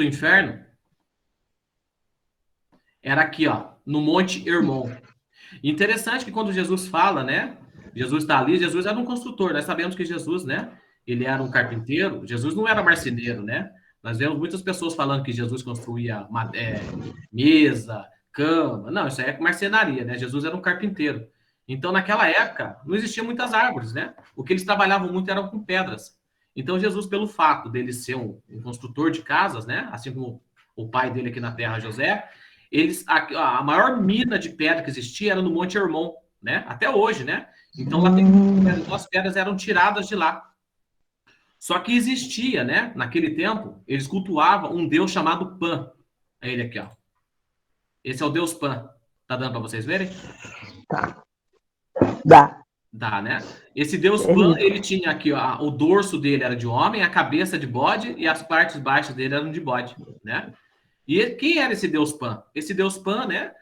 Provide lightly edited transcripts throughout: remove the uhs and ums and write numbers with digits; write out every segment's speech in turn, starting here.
do inferno era aqui, ó, no Monte Hermon. Interessante que quando Jesus fala, né? Jesus está ali, Jesus era um construtor. Nós sabemos que Jesus, né? Ele era um carpinteiro. Jesus não era marceneiro, né? Nós vemos muitas pessoas falando que Jesus construía mesa, cama. Não, isso aí é marcenaria, né? Jesus era um carpinteiro. Então, naquela época, não existiam muitas árvores, né? O que eles trabalhavam muito era com pedras. Então, Jesus, pelo fato dele ser um construtor de casas, né? Assim como o pai dele aqui na terra, José, a maior mina de pedra que existia era no Monte Hermon, né? Até hoje, né? Então lá tem então, as pedras eram tiradas de lá. Só que existia, né? Naquele tempo, eles cultuavam um deus chamado Pan. É ele aqui, ó. Esse é o deus Pan. Tá dando para vocês verem? Tá. Dá. Dá, né? Esse deus Pan, ele tinha aqui, ó, o dorso dele era de homem, a cabeça de bode e as partes baixas dele eram de bode, né? E quem era esse deus Pan? Esse deus Pan, né?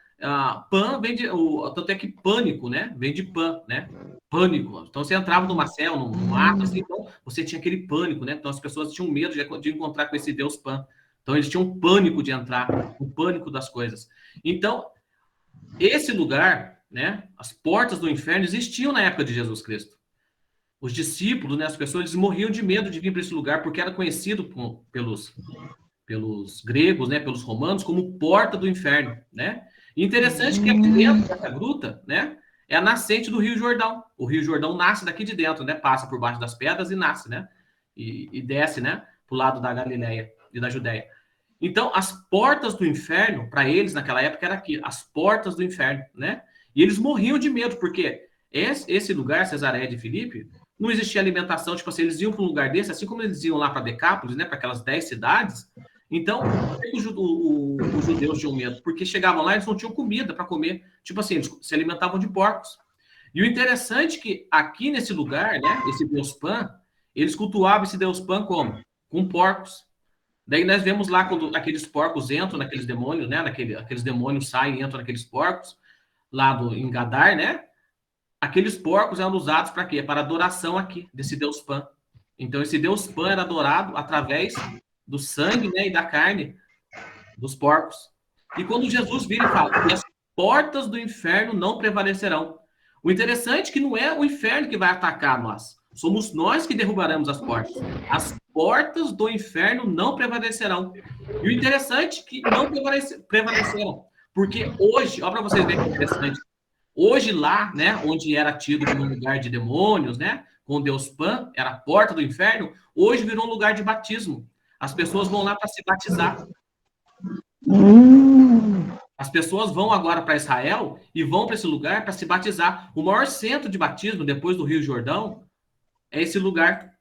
Pan vem de. Tanto é que pânico, né? Vem de Pan, né? Pânico. Então você entrava numa cela, num mato, assim, então você tinha aquele pânico, né? Então as pessoas tinham medo de encontrar com esse deus Pan. Então eles tinham um pânico de entrar, um pânico das coisas. Então, esse lugar, né? As portas do inferno existiam na época de Jesus Cristo. Os discípulos, né? As pessoas, eles morriam de medo de vir para esse lugar porque era conhecido pelos gregos, né, pelos romanos, como porta do inferno, né? E interessante que aqui dentro dessa gruta, né, é a nascente do Rio Jordão. O Rio Jordão nasce daqui de dentro, né? Passa por baixo das pedras e nasce, né? E desce, né, para o lado da Galileia e da Judéia. Então, as portas do inferno, para eles naquela época, era aqui, as portas do inferno, né? E eles morriam de medo, porque esse lugar, Cesareia de Filipe, não existia alimentação, tipo assim, eles iam para um lugar desse, assim como eles iam lá para Decápolis, né, para aquelas 10 cidades. Então, por que os judeus tinham medo? Porque chegavam lá e eles não tinham comida para comer. Tipo assim, eles se alimentavam de porcos. E o interessante é que aqui nesse lugar, né, esse deus Pan, eles cultuavam esse deus Pan como? Com porcos. Daí nós vemos lá quando aqueles porcos entram naqueles demônios, né, aqueles demônios saem e entram naqueles porcos, lá em Gadar, né? Aqueles porcos eram usados para quê? Para adoração aqui, desse deus Pan. Então, esse deus Pan era adorado através do sangue, né, e da carne dos porcos. E quando Jesus vira e fala que as portas do inferno não prevalecerão. O interessante é que não é o inferno que vai atacar nós. Somos nós que derrubaremos as portas. As portas do inferno não prevalecerão. E o interessante é que não prevaleceram. Porque hoje, olha para vocês verem que interessante, hoje lá, né, onde era tido como um lugar de demônios, né, com Deus Pan, era a porta do inferno, hoje virou um lugar de batismo. As pessoas vão lá para se batizar. As pessoas vão agora para Israel e vão para esse lugar para se batizar. O maior centro de batismo, depois do Rio Jordão, é esse lugar.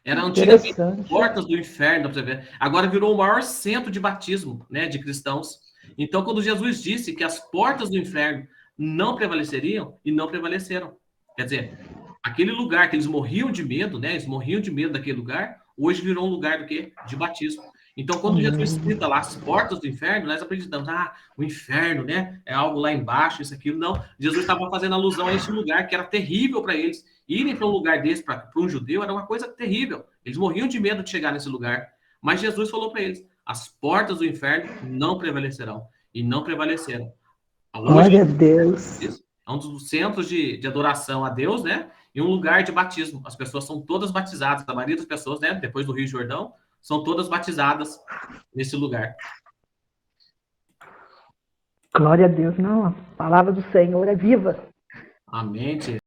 Era antigamente portas do inferno, para você ver. Agora virou o maior centro de batismo, né, de cristãos. Então, quando Jesus disse que as portas do inferno não prevaleceriam, e não prevaleceram. Quer dizer, aquele lugar que eles morriam de medo, né, eles morriam de medo daquele lugar, hoje virou um lugar do quê? De batismo. Então, quando Jesus cita lá as portas do inferno, nós acreditamos, o inferno, né, é algo lá embaixo, isso, aquilo. Não, Jesus estava fazendo alusão a esse lugar que era terrível para eles. Irem para um lugar desse, para um judeu, era uma coisa terrível. Eles morriam de medo de chegar nesse lugar. Mas Jesus falou para eles, as portas do inferno não prevalecerão. E não prevaleceram. Glória a Deus. É um dos centros de adoração a Deus, né? E um lugar de batismo. As pessoas são todas batizadas. A maioria das pessoas, né? Depois do Rio Jordão, são todas batizadas nesse lugar. Glória a Deus. Não, a palavra do Senhor é viva. Amém.